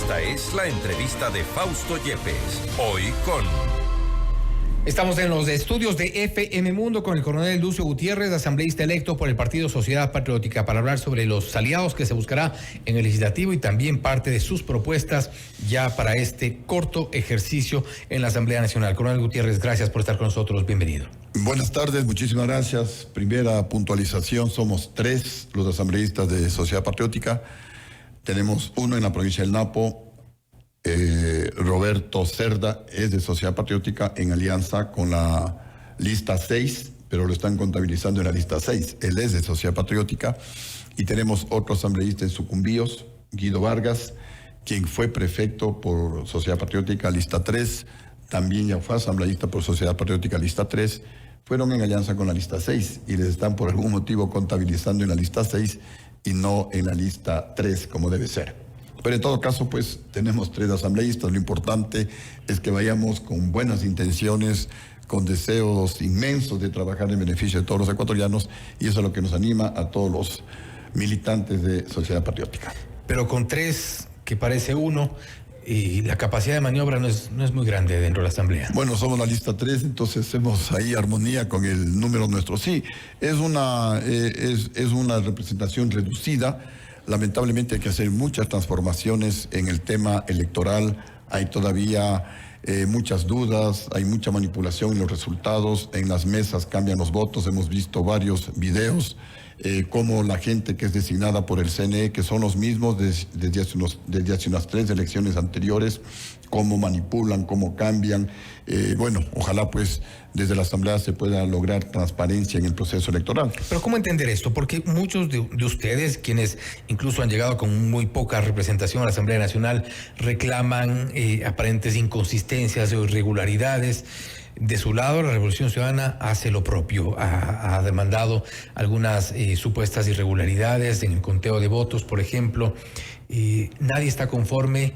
Esta es la entrevista de Fausto Yepes. Hoy con... Estamos en los estudios de FM Mundo con el coronel Lucio Gutiérrez, asambleísta electo por el Partido Sociedad Patriótica, para hablar sobre los aliados que se buscará en el legislativo y también parte de sus propuestas ya para este corto ejercicio en la Asamblea Nacional. Coronel Gutiérrez, gracias por estar con nosotros. Bienvenido. Buenas tardes, muchísimas gracias. Primera puntualización, somos 3 los asambleístas de Sociedad Patriótica. Tenemos uno en la provincia del Napo. Roberto Cerda es de Sociedad Patriótica en alianza con la lista 6, pero lo están contabilizando en la lista 6. Él es de Sociedad Patriótica. Y tenemos otro asambleísta en Sucumbíos, Guido Vargas, quien fue prefecto por Sociedad Patriótica, lista 3. También ya fue asambleísta por Sociedad Patriótica, lista 3. Fueron en alianza con la lista 6 y les están por algún motivo contabilizando en la lista 6 y no en la lista 3 como debe ser. Pero en todo caso, pues tenemos 3 asambleístas. Lo importante es que vayamos con buenas intenciones, con deseos inmensos de trabajar en beneficio de todos los ecuatorianos, y eso es lo que nos anima a todos los militantes de Sociedad Patriótica. Pero con 3, que parece 1, y la capacidad de maniobra no es muy grande dentro de la Asamblea. Bueno, somos la lista 3, entonces hacemos ahí armonía con el número nuestro. Sí, es una representación reducida. Lamentablemente hay que hacer muchas transformaciones en el tema electoral. Hay todavía muchas dudas, hay mucha manipulación en los resultados. En las mesas cambian los votos. Hemos visto varios videos cómo la gente que es designada por el CNE, que son los mismos desde hace unas 3 elecciones anteriores, cómo manipulan, cómo cambian. Bueno, ojalá pues desde la Asamblea se pueda lograr transparencia en el proceso electoral. Pero ¿cómo entender esto? Porque muchos de ustedes, quienes incluso han llegado con muy poca representación a la Asamblea Nacional, reclaman aparentes inconsistencias o irregularidades. De su lado, la Revolución Ciudadana hace lo propio. Ha demandado algunas supuestas irregularidades en el conteo de votos, por ejemplo. Nadie está conforme.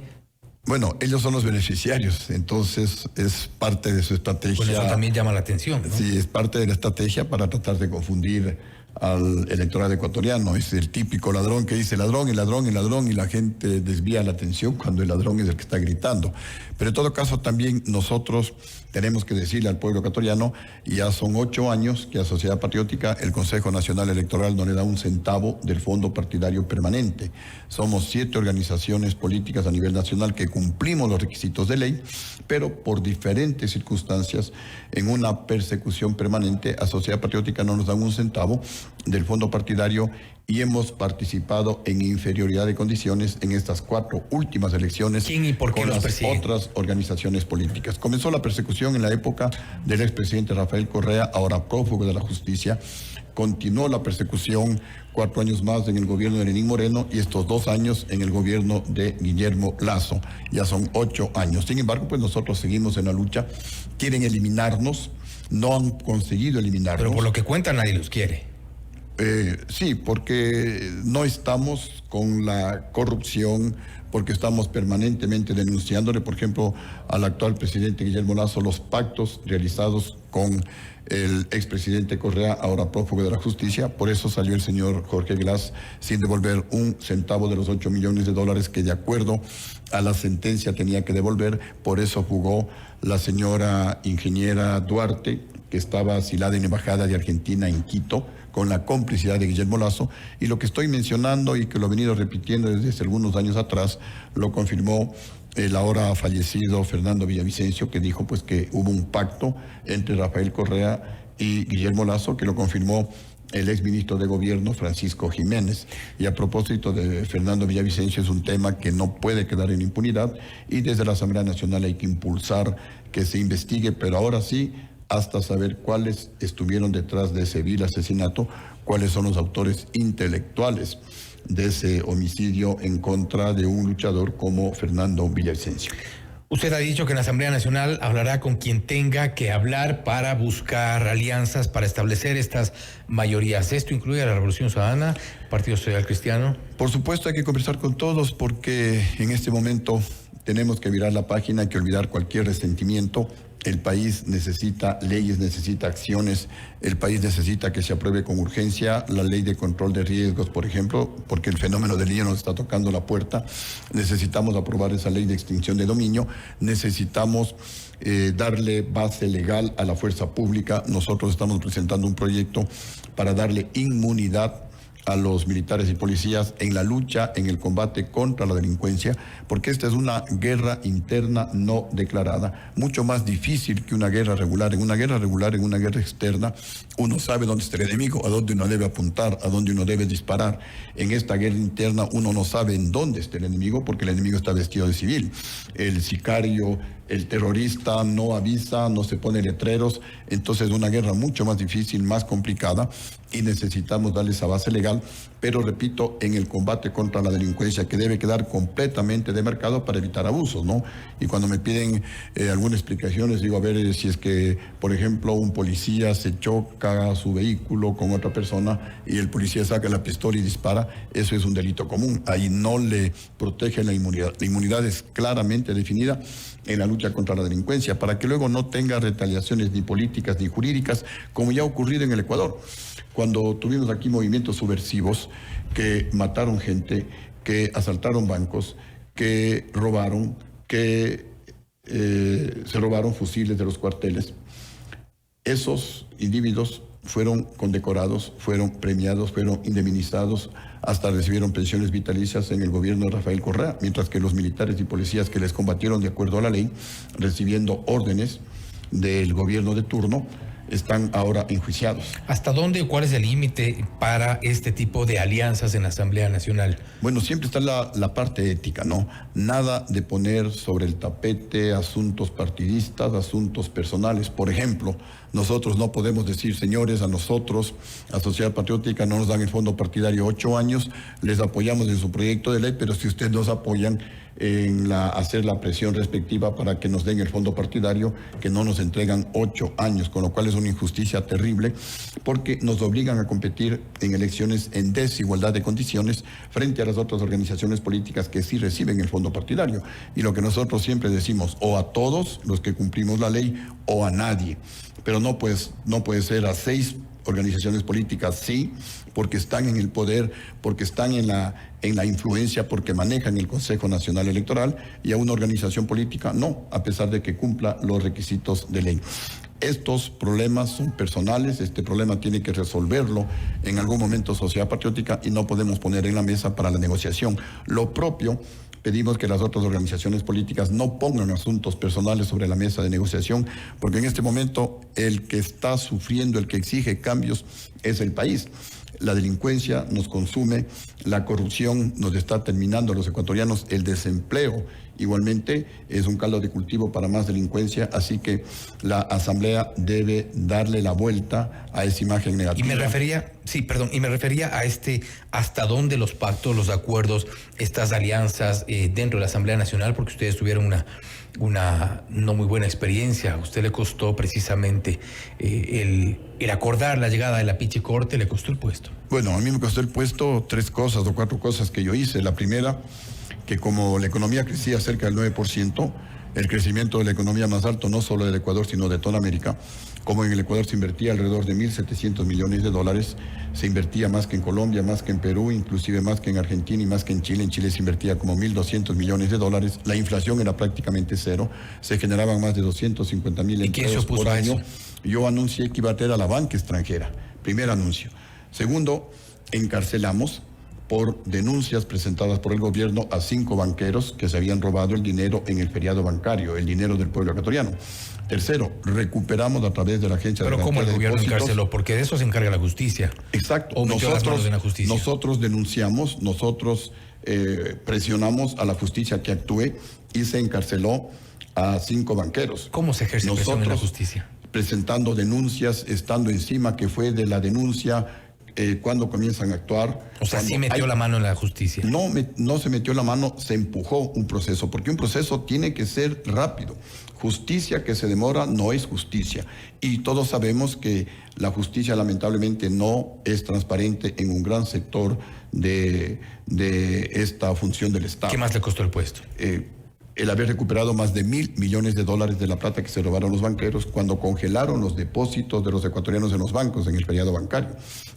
Bueno, ellos son los beneficiarios, entonces es parte de su estrategia. Bueno, eso también llama la atención, ¿no? Sí, es parte de la estrategia para tratar de confundir al electorado ecuatoriano. Es el típico ladrón que dice ladrón, y la gente desvía la atención cuando el ladrón es el que está gritando. Pero en todo caso también nosotros tenemos que decirle al pueblo ecuatoriano, ya son 8 años que a Sociedad Patriótica el Consejo Nacional Electoral no le da un centavo del fondo partidario permanente. Somos 7 organizaciones políticas a nivel nacional que cumplimos los requisitos de ley, pero por diferentes circunstancias, en una persecución permanente, a Sociedad Patriótica no nos dan un centavo del fondo partidario, y hemos participado en inferioridad de condiciones en estas 4 últimas elecciones. ¿Quién y por qué con los las persiguen? Otras organizaciones políticas. Comenzó la persecución en la época del expresidente Rafael Correa, ahora prófugo de la justicia. Continuó la persecución 4 años más en el gobierno de Lenín Moreno y estos 2 años en el gobierno de Guillermo Lasso. Ya son 8 años. Sin embargo, pues nosotros seguimos en la lucha. Quieren eliminarnos, no han conseguido eliminarnos. Pero por lo que cuentan, nadie los quiere. Sí, porque no estamos con la corrupción, porque estamos permanentemente denunciándole, por ejemplo, al actual presidente Guillermo Lasso, los pactos realizados con el expresidente Correa, ahora prófugo de la justicia. Por eso salió el señor Jorge Glass sin devolver un centavo de los $8 millones que de acuerdo a la sentencia tenía que devolver. Por eso jugó la señora ingeniera Duarte, que estaba asilada en la embajada de Argentina en Quito, con la complicidad de Guillermo Lasso, y lo que estoy mencionando y que lo he venido repitiendo desde hace algunos años atrás, lo confirmó el ahora fallecido Fernando Villavicencio, que dijo pues que hubo un pacto entre Rafael Correa y Guillermo Lasso, que lo confirmó el exministro de Gobierno, Francisco Jiménez. Y a propósito de Fernando Villavicencio, es un tema que no puede quedar en impunidad, y desde la Asamblea Nacional hay que impulsar que se investigue, pero ahora sí, hasta saber cuáles estuvieron detrás de ese vil asesinato, cuáles son los autores intelectuales de ese homicidio en contra de un luchador como Fernando Villavicencio. Usted ha dicho que en la Asamblea Nacional hablará con quien tenga que hablar para buscar alianzas, para establecer estas mayorías. ¿Esto incluye a la Revolución Ciudadana, Partido Social Cristiano? Por supuesto hay que conversar con todos, porque en este momento tenemos que virar la página, hay que olvidar cualquier resentimiento. El país necesita leyes, necesita acciones, el país necesita que se apruebe con urgencia la ley de control de riesgos, por ejemplo, porque el fenómeno del niño nos está tocando la puerta. Necesitamos aprobar esa ley de extinción de dominio, necesitamos darle base legal a la fuerza pública. Nosotros estamos presentando un proyecto para darle inmunidad a los militares y policías en la lucha, en el combate contra la delincuencia, porque esta es una guerra interna no declarada, mucho más difícil que una guerra regular. En una guerra regular, en una guerra externa, uno sabe dónde está el enemigo, a dónde uno debe apuntar, a dónde uno debe disparar. En esta guerra interna uno no sabe en dónde está el enemigo, porque el enemigo está vestido de civil. El sicario, el terrorista no avisa, no se pone letreros. Entonces es una guerra mucho más difícil, más complicada, y necesitamos darle esa base legal, pero repito, en el combate contra la delincuencia, que debe quedar completamente demarcado para evitar abusos, ¿no? Y cuando me piden algunas explicaciones, digo, a ver, si es que, por ejemplo, un policía se choca su vehículo con otra persona y el policía saca la pistola y dispara, eso es un delito común. Ahí no le protege la inmunidad. La inmunidad es claramente definida en la lucha contra la delincuencia, para que luego no tenga retaliaciones ni políticas ni jurídicas, como ya ha ocurrido en el Ecuador. Cuando tuvimos aquí movimientos subversivos que mataron gente, que asaltaron bancos, que robaron, que se robaron fusiles de los cuarteles, esos individuos fueron condecorados, fueron premiados, fueron indemnizados, hasta recibieron pensiones vitalicias en el gobierno de Rafael Correa, mientras que los militares y policías que les combatieron de acuerdo a la ley, recibiendo órdenes del gobierno de turno, están ahora enjuiciados. ¿Hasta dónde o cuál es el límite para este tipo de alianzas en la Asamblea Nacional? Bueno, siempre está la parte ética, ¿no? Nada de poner sobre el tapete asuntos partidistas, asuntos personales. Por ejemplo, nosotros no podemos decir, señores, a nosotros, a Sociedad Patriótica, no nos dan el fondo partidario 8 años, les apoyamos en su proyecto de ley, pero si ustedes nos apoyan en hacer la presión respectiva para que nos den el fondo partidario, que no nos entregan 8 años, con lo cual es una injusticia terrible, porque nos obligan a competir en elecciones en desigualdad de condiciones frente a las otras organizaciones políticas que sí reciben el fondo partidario. Y lo que nosotros siempre decimos, o a todos los que cumplimos la ley, o a nadie. Pero no puede ser a 6 organizaciones políticas, sí, porque están en el poder, porque están en la influencia, porque manejan el Consejo Nacional Electoral, y a una organización política no, a pesar de que cumpla los requisitos de ley. Estos problemas son personales, este problema tiene que resolverlo en algún momento Sociedad Patriótica, y no podemos poner en la mesa para la negociación. Lo propio, pedimos que las otras organizaciones políticas no pongan asuntos personales sobre la mesa de negociación, porque en este momento el que está sufriendo, el que exige cambios es el país. La delincuencia nos consume, la corrupción nos está terminando a los ecuatorianos, el desempleo igualmente es un caldo de cultivo para más delincuencia, así que la Asamblea debe darle la vuelta a esa imagen negativa. Y me refería a hasta dónde los pactos, los acuerdos, estas alianzas dentro de la Asamblea Nacional, porque ustedes tuvieron una no muy buena experiencia. A usted le costó precisamente el acordar la llegada de la Pichicorte, le costó el puesto. Bueno, a mí me costó el puesto 3 cosas o 4 cosas que yo hice. La primera, que como la economía crecía cerca del 9%, el crecimiento de la economía más alto, no solo del Ecuador, sino de toda América, como en el Ecuador se invertía alrededor de $1.700 millones, se invertía más que en Colombia, más que en Perú, inclusive más que en Argentina y más que en Chile. En Chile se invertía como $1.200 millones, la inflación era prácticamente cero, se generaban más de 250,000 empleos por año. Yo anuncié que iba a traer a la banca extranjera, primer anuncio. Segundo, encarcelamos por denuncias presentadas por el gobierno a 5 banqueros que se habían robado el dinero en el feriado bancario, el dinero del pueblo ecuatoriano. Tercero, recuperamos a través de la agencia de garantía de depósitos. ¿Pero cómo el gobierno encarceló? Porque de eso se encarga la justicia. Exacto. ¿O metió las manos en la justicia? Nosotros denunciamos, nosotros presionamos a la justicia que actúe y se encarceló a 5 banqueros. ¿Cómo se ejerce presión en la justicia? Presentando denuncias, estando encima que fue de la denuncia, cuando comienzan a actuar. O sea, sí metió la mano en la justicia. No se metió la mano, se empujó un proceso, porque un proceso tiene que ser rápido. Justicia que se demora no es justicia. Y todos sabemos que la justicia lamentablemente no es transparente en un gran sector de esta función del Estado. ¿Qué más le costó el puesto? el haber recuperado más de $1.000 millones de la plata que se robaron los banqueros cuando congelaron los depósitos de los ecuatorianos en los bancos en el feriado bancario.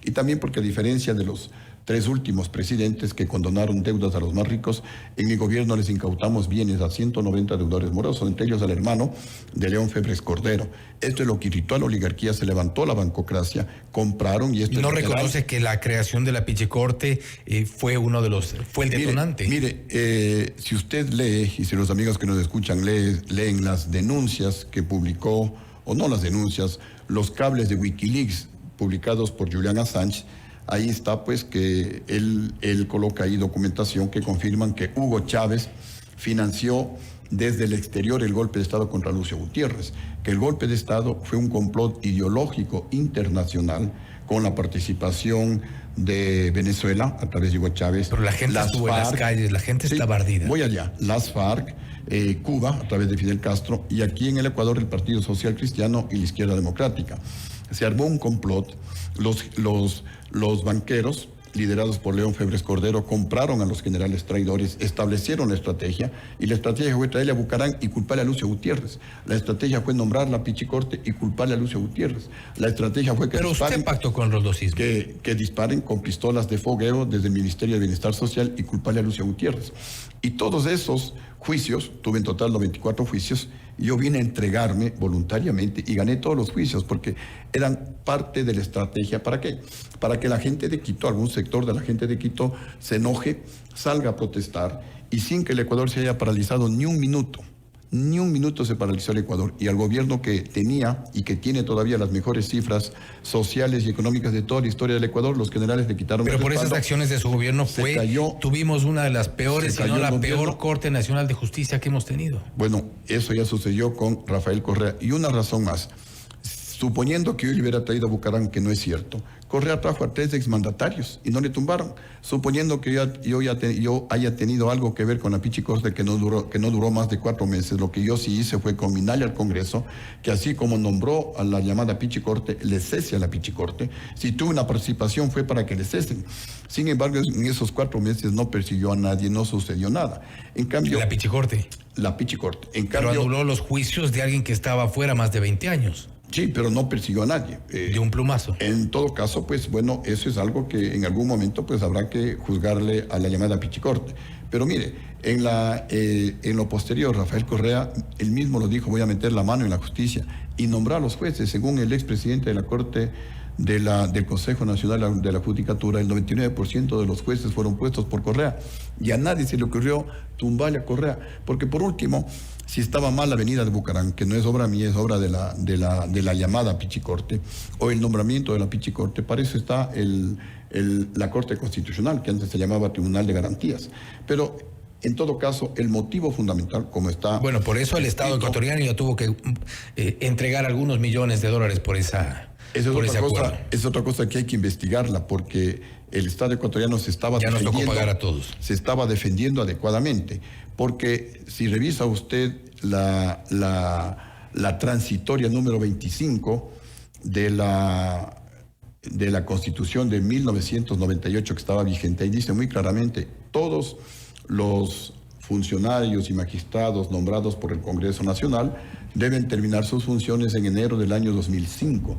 Y también porque, a diferencia de los 3 últimos presidentes que condonaron deudas a los más ricos, en mi gobierno les incautamos bienes a 190 deudores morosos, entre ellos al hermano de León Febres Cordero. Esto es lo que irritó a la oligarquía, se levantó la bancocracia, compraron y esto... ¿No reconoce que la creación de la Pichicorte fue el detonante? Mire, si usted lee, y si los amigos que nos escuchan leen las denuncias que publicó, o no las denuncias, los cables de Wikileaks publicados por Julian Assange, ahí está pues que él coloca ahí documentación que confirman que Hugo Chávez financió desde el exterior el golpe de Estado contra Lucio Gutiérrez, que el golpe de Estado fue un complot ideológico internacional con la participación de Venezuela a través de Hugo Chávez. Pero la gente estuvo en las calles, la gente estaba ardida. Voy allá, las FARC, Cuba a través de Fidel Castro, y aquí en el Ecuador el Partido Social Cristiano y la Izquierda Democrática. Se armó un complot, los banqueros, liderados por León Febres Cordero, compraron a los generales traidores, establecieron la estrategia, y la estrategia fue traerle a Bucarán y culparle a Lucio Gutiérrez. La estrategia fue nombrar la Pichicorte y culparle a Lucio Gutiérrez. La estrategia fue que Pero usted pactó con los dosismos. Que disparen con pistolas de fogueo desde el Ministerio de Bienestar Social y culparle a Lucio Gutiérrez. Y todos esos juicios, tuve en total 94 juicios, y yo vine a entregarme voluntariamente y gané todos los juicios porque eran parte de la estrategia. ¿Para qué? Para que la gente de Quito, algún sector de la gente de Quito, se enoje, salga a protestar, y sin que el Ecuador se haya paralizado ni un minuto. Ni un minuto se paralizó el Ecuador, y al gobierno que tenía y que tiene todavía las mejores cifras sociales y económicas de toda la historia del Ecuador, los generales le quitaron... Pero por esas acciones de su gobierno tuvimos una de las peores, si no la peor Corte Nacional de Justicia que hemos tenido. Bueno, eso ya sucedió con Rafael Correa. Y una razón más, suponiendo que yo le hubiera traído a Bucarán, que no es cierto, Correa trajo a 3 exmandatarios y no le tumbaron. Suponiendo que yo haya tenido algo que ver con la Pichicorte, que no duró más de 4 meses, lo que yo sí hice fue combinarle al Congreso, que así como nombró a la llamada Pichicorte, le cese a la Pichicorte. Si tuvo una participación fue para que le cesen. Sin embargo, en esos 4 meses no persiguió a nadie, no sucedió nada. En cambio... La Pichicorte. La Pichicorte. Pero anuló los juicios de alguien que estaba fuera más de 20 años. Sí, pero no persiguió a nadie. De un plumazo. En todo caso, pues bueno, eso es algo que en algún momento pues habrá que juzgarle a la llamada Pichicorte. Pero mire, en lo posterior, Rafael Correa, él mismo lo dijo, voy a meter la mano en la justicia y nombrar a los jueces. Según el expresidente de la Corte del Consejo Nacional de la Judicatura, el 99% de los jueces fueron puestos por Correa. Y a nadie se le ocurrió tumbarle a Correa. Porque por último, si estaba mal la avenida de Bucarán, que no es obra mía, es obra de la llamada Pichicorte, o el nombramiento de la Pichicorte, para eso está la Corte Constitucional, que antes se llamaba Tribunal de Garantías. Pero en todo caso, el motivo fundamental, como está... Bueno, por eso el Estado ecuatoriano ya tuvo que entregar algunos millones de dólares por esa... Es otra cosa que hay que investigarla, porque el Estado ecuatoriano se estaba defendiendo. Ya nos tocó pagar a todos. Se estaba defendiendo adecuadamente, porque si revisa usted la transitoria número 25 de la Constitución de 1998 que estaba vigente, ahí dice muy claramente, todos los funcionarios y magistrados nombrados por el Congreso Nacional deben terminar sus funciones en enero del año 2005.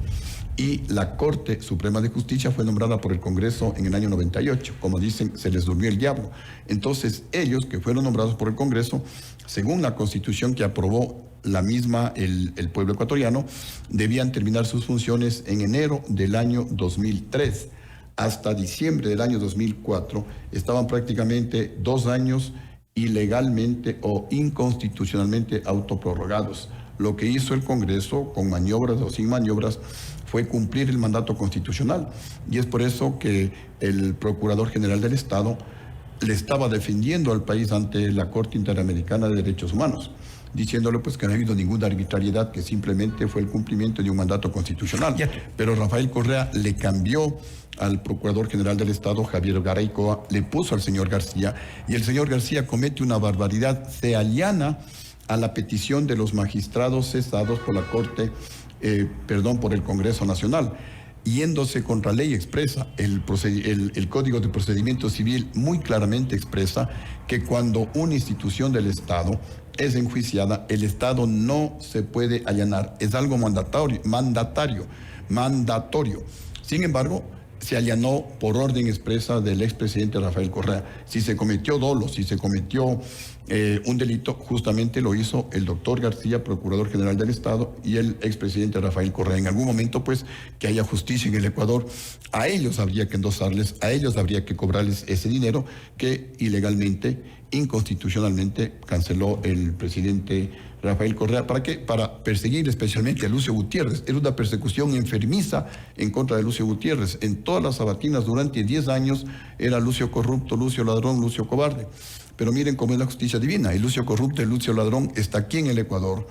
Y la Corte Suprema de Justicia fue nombrada por el Congreso en el año 98. Como dicen, se les durmió el diablo. Entonces, ellos que fueron nombrados por el Congreso, según la Constitución que aprobó la misma el pueblo ecuatoriano, debían terminar sus funciones en enero del año 2003. Hasta diciembre del año 2004 estaban prácticamente 2 años ilegalmente o inconstitucionalmente autoprorrogados. Lo que hizo el Congreso, con maniobras o sin maniobras, fue cumplir el mandato constitucional. Y es por eso que el Procurador General del Estado le estaba defendiendo al país ante la Corte Interamericana de Derechos Humanos, diciéndole pues que no ha habido ninguna arbitrariedad, que simplemente fue el cumplimiento de un mandato constitucional. Pero Rafael Correa le cambió al Procurador General del Estado, Javier Garaycoa, le puso al señor García, y el señor García comete una barbaridad, se allana a la petición de los magistrados cesados por la Corte, por el Congreso Nacional. yéndose contra ley expresa. El Código de Procedimiento Civil muy claramente expresa que cuando una institución del Estado es enjuiciada, el Estado no se puede allanar. Es algo mandatorio. Sin embargo, se allanó por orden expresa del expresidente Rafael Correa. Si se cometió dolo, si se cometió un delito, justamente lo hizo el doctor García, Procurador General del Estado, y el expresidente Rafael Correa. En algún momento, pues, que haya justicia en el Ecuador, a ellos habría que endosarles, a ellos habría que cobrarles ese dinero que ilegalmente, inconstitucionalmente canceló el presidente Rafael Correa. ¿Para qué? Para perseguir especialmente a Lucio Gutiérrez. Era una persecución enfermiza en contra de Lucio Gutiérrez. En todas las sabatinas durante 10 años era Lucio corrupto, Lucio ladrón, Lucio cobarde. Pero miren cómo es la justicia divina. El Lucio corrupto, el Lucio ladrón está aquí en el Ecuador,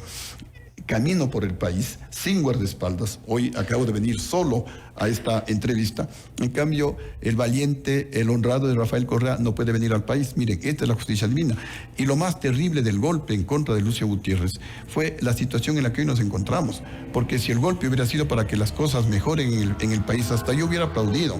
camino por el país, sin guardaespaldas. Hoy acabo de venir solo a esta entrevista. En cambio, el valiente, el honrado de Rafael Correa no puede venir al país. Miren, esta es la justicia divina. Y lo más terrible del golpe en contra de Lucio Gutiérrez fue la situación en la que hoy nos encontramos. Porque si el golpe hubiera sido para que las cosas mejoren en el país, hasta yo hubiera aplaudido.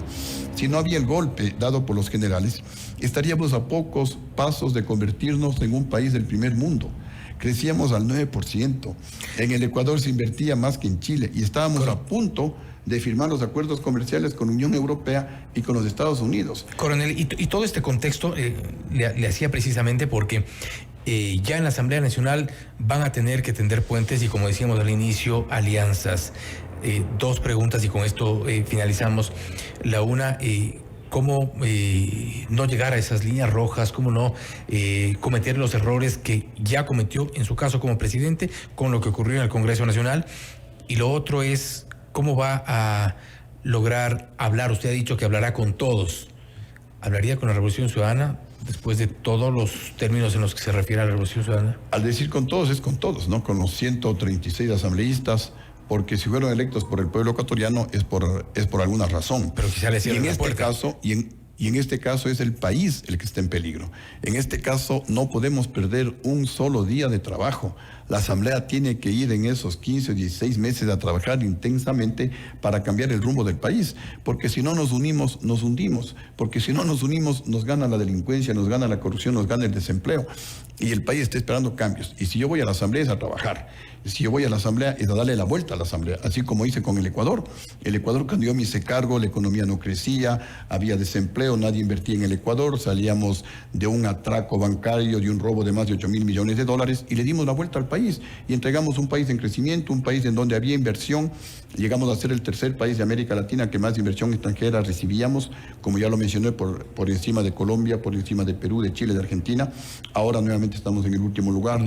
Si no había el golpe dado por los generales, estaríamos a pocos pasos de convertirnos en un país del primer mundo. Crecíamos al 9%. En el Ecuador se invertía más que en Chile y estábamos a punto de firmar los acuerdos comerciales con la Unión Europea y con los Estados Unidos. Coronel, y todo este contexto le hacía precisamente porque ya en la Asamblea Nacional van a tener que tender puentes y, como decíamos al inicio, alianzas. Dos preguntas y con esto finalizamos. La una, cómo no llegar a esas líneas rojas, cómo no cometer los errores que ya cometió en su caso como presidente con lo que ocurrió en el Congreso Nacional. Y lo otro es cómo va a lograr hablar. Usted ha dicho que hablará con todos. ¿Hablaría con la Revolución Ciudadana después de todos los términos en los que se refiere a la Revolución Ciudadana? Al decir con todos, es con todos, ¿no? Con los 136 asambleístas, porque si fueron electos por el pueblo ecuatoriano es por alguna razón. Pero quizá le cierren la puerta. Y en este caso es el país el que está en peligro. En este caso no podemos perder un solo día de trabajo. La Asamblea tiene que ir en esos 15 o 16 meses a trabajar intensamente para cambiar el rumbo del país, porque si no nos unimos, nos hundimos, porque si no nos unimos, nos gana la delincuencia, nos gana la corrupción, nos gana el desempleo, y el país está esperando cambios. Y si yo voy a la Asamblea es a trabajar. Si yo voy a la Asamblea es a darle la vuelta a la Asamblea, así como hice con el Ecuador. El Ecuador, cuando yo me hice cargo, la economía no crecía, había desempleo, nadie invertía en el Ecuador, salíamos de un atraco bancario, de un robo de más de 8.000 millones de dólares y le dimos la vuelta al país y entregamos un país en crecimiento, un país en donde había inversión. Llegamos a ser el tercer país de América Latina que más inversión extranjera recibíamos, como ya lo mencioné, por encima de Colombia, por encima de Perú, de Chile, de Argentina. Ahora nuevamente estamos en el último lugar. Y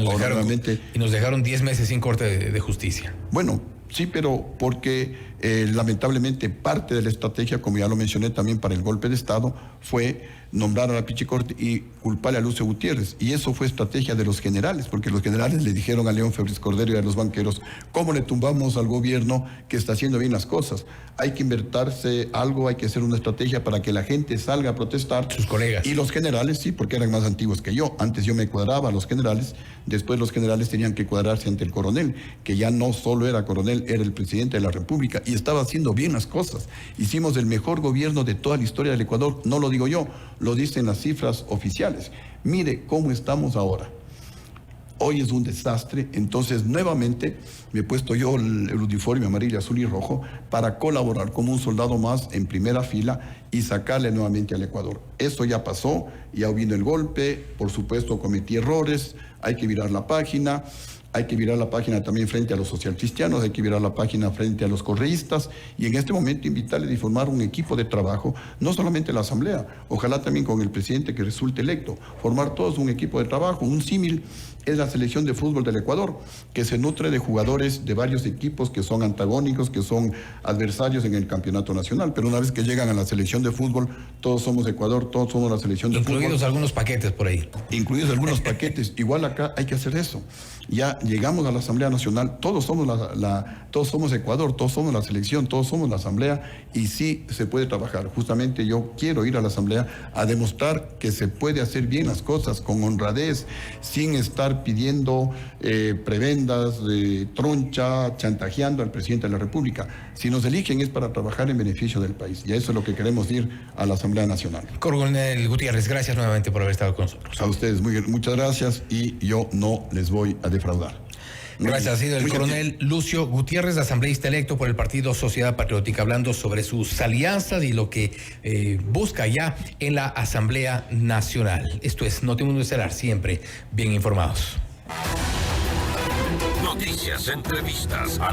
nos dejaron 10 meses sin Corte de Justicia. Bueno, sí, pero porque lamentablemente parte de la estrategia, como ya lo mencioné también para el golpe de Estado, fue nombrar a la Pichicorte y culparle a Lucio Gutiérrez. Y eso fue estrategia de los generales, porque los generales le dijeron a León Febres Cordero y a los banqueros, ¿cómo le tumbamos al gobierno que está haciendo bien las cosas? Hay que invertirse algo, hay que hacer una estrategia para que la gente salga a protestar. Sus colegas. Y los generales, sí, porque eran más antiguos que yo. Antes yo me cuadraba a los generales, después los generales tenían que cuadrarse ante el coronel, que ya no solo era coronel, era el presidente de la República y estaba haciendo bien las cosas. Hicimos el mejor gobierno de toda la historia del Ecuador, no lo digo yo, lo dicen las cifras oficiales. Mire cómo estamos ahora. Hoy es un desastre, entonces nuevamente me he puesto yo el uniforme amarillo, azul y rojo para colaborar como un soldado más en primera fila y sacarle nuevamente al Ecuador. Esto ya pasó, ya vino el golpe, por supuesto cometí errores, hay que virar la página. Hay que virar la página también frente a los socialcristianos, hay que virar la página frente a los correístas y en este momento invitarles a formar un equipo de trabajo, no solamente la Asamblea, ojalá también con el presidente que resulte electo, formar todos un equipo de trabajo. Un símil es la selección de fútbol del Ecuador, que se nutre de jugadores de varios equipos que son antagónicos, que son adversarios en el campeonato nacional, pero una vez que llegan a la selección de fútbol, todos somos Ecuador, todos somos la selección de fútbol. Incluidos algunos paquetes por ahí. Incluidos algunos paquetes. Igual acá hay que hacer eso. Ya llegamos a la Asamblea Nacional, todos somos todos somos Ecuador, todos somos la selección, todos somos la Asamblea, y sí se puede trabajar. Justamente yo quiero ir a la Asamblea a demostrar que se puede hacer bien las cosas con honradez, sin estar pidiendo prebendas, troncha, chantajeando al presidente de la República. Si nos eligen es para trabajar en beneficio del país, y a eso es lo que queremos ir a la Asamblea Nacional. Coronel Gutiérrez, gracias nuevamente por haber estado con nosotros. A ustedes muchas gracias, y yo no les voy a defraudar. Gracias. Ha sido el coronel Lucio Gutiérrez, asambleísta electo por el partido Sociedad Patriótica, hablando sobre sus alianzas y lo que busca ya en la Asamblea Nacional. Esto es Notimundo Estelar, siempre bien informados. Noticias, entrevistas,